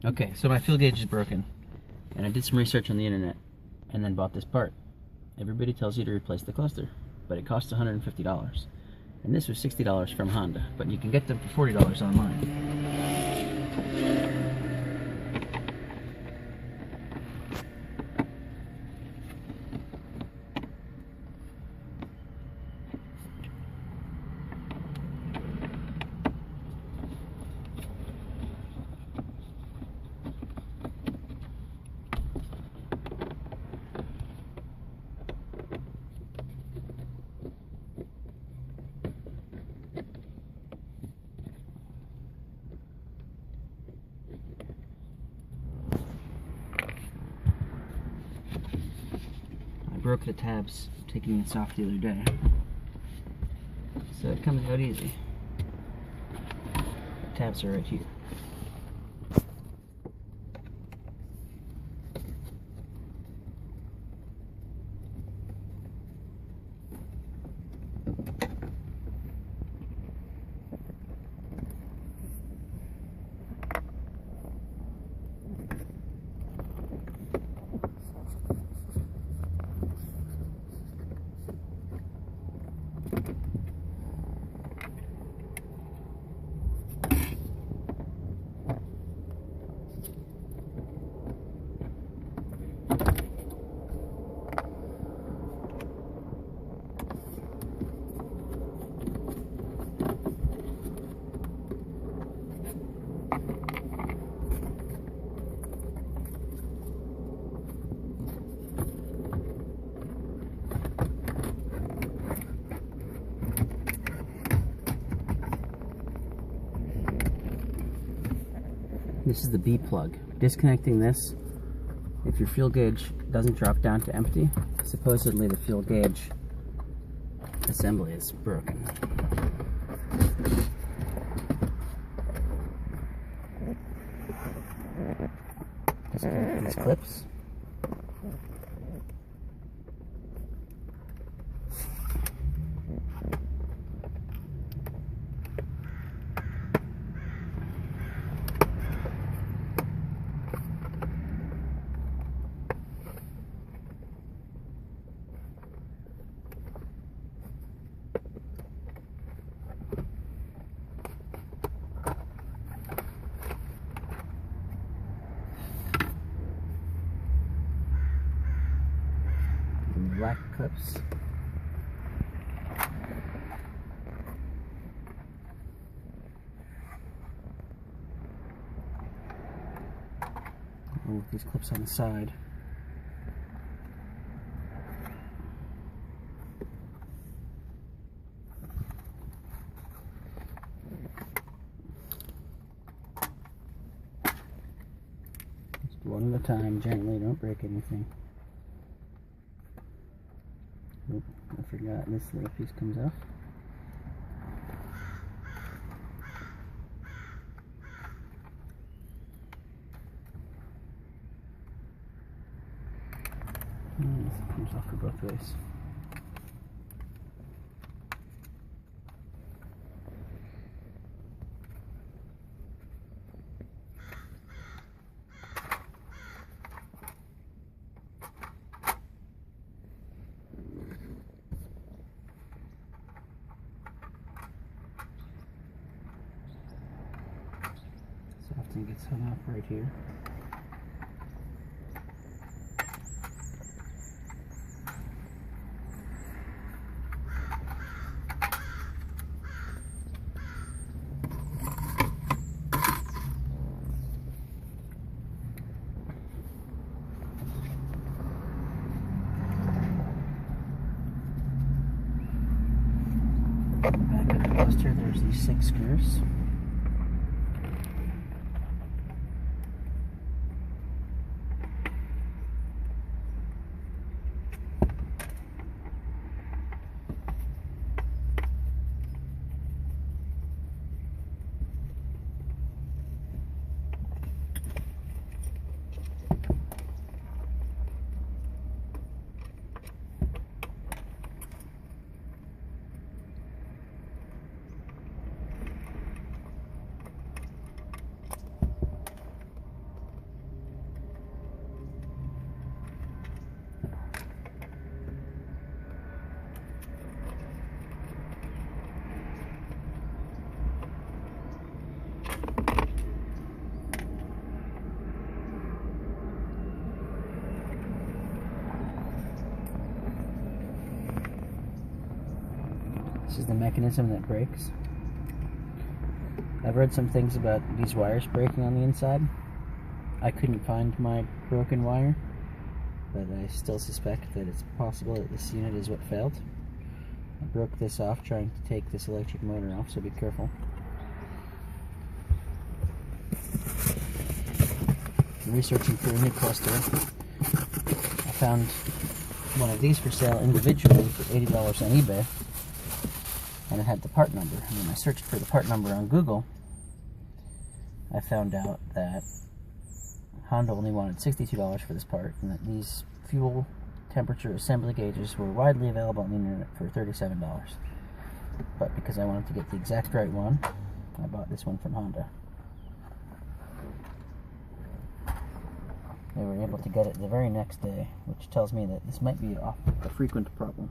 Okay, so my fuel gauge is broken, and I did some research on the internet, and then bought this part. Everybody tells you to replace the cluster, but it costs $150. And this was $60 from Honda, but you can get them for $40 online. Broke the tabs taking this off the other day, so it comes out easy. The tabs are right here. This is the B plug. Disconnecting this, if your fuel gauge doesn't drop down to empty, supposedly the fuel gauge assembly is broken. Disconnect these clips. Black clips. Move these clips on the side. Just one at a time, gently, don't break anything. Oop, I forgot this little piece comes off. And this comes off for both ways. Often gets hung up right here. Back of the cluster, there's these 6 screws. This is the mechanism that breaks. I've read some things about these wires breaking on the inside. I couldn't find my broken wire, but I still suspect that it's possible that this unit is what failed. I broke this off trying to take this electric motor off, so be careful. Researching for a new cluster, I found one of these for sale individually for $80 on eBay, and it had the part number. And when I searched for the part number on Google, I found out that Honda only wanted $62 for this part, and that these fuel temperature assembly gauges were widely available on the internet for $37. But because I wanted to get the exact right one, I bought this one from Honda. They were able to get it the very next day, which tells me that this might be a frequent problem.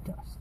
Dust.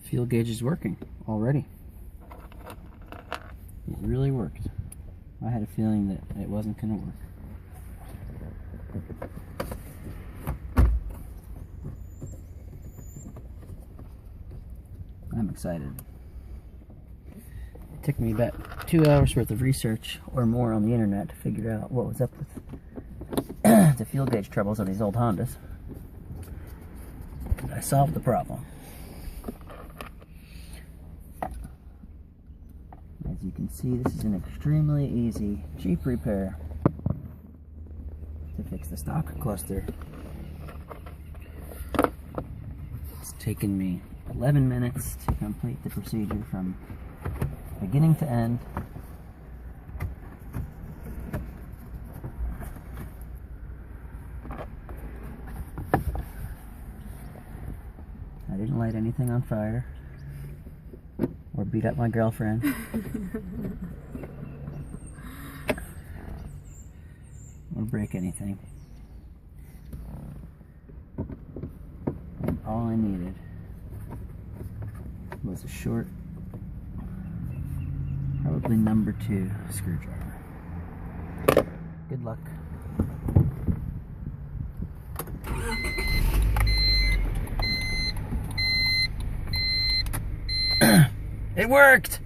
Fuel gauge is working already. It really worked. I had a feeling that it wasn't going to work. I'm excited. It took me about 2 hours worth of research or more on the internet to figure out what was up with the fuel gauge troubles on these old Hondas. I solved the problem. As you can see, this is an extremely easy, cheap repair to fix the stock cluster. It's taken me 11 minutes to complete the procedure from beginning to end. I didn't light anything on fire or beat up my girlfriend. Or break anything. And all I needed was a short, probably number 2 screwdriver. Good luck. It worked!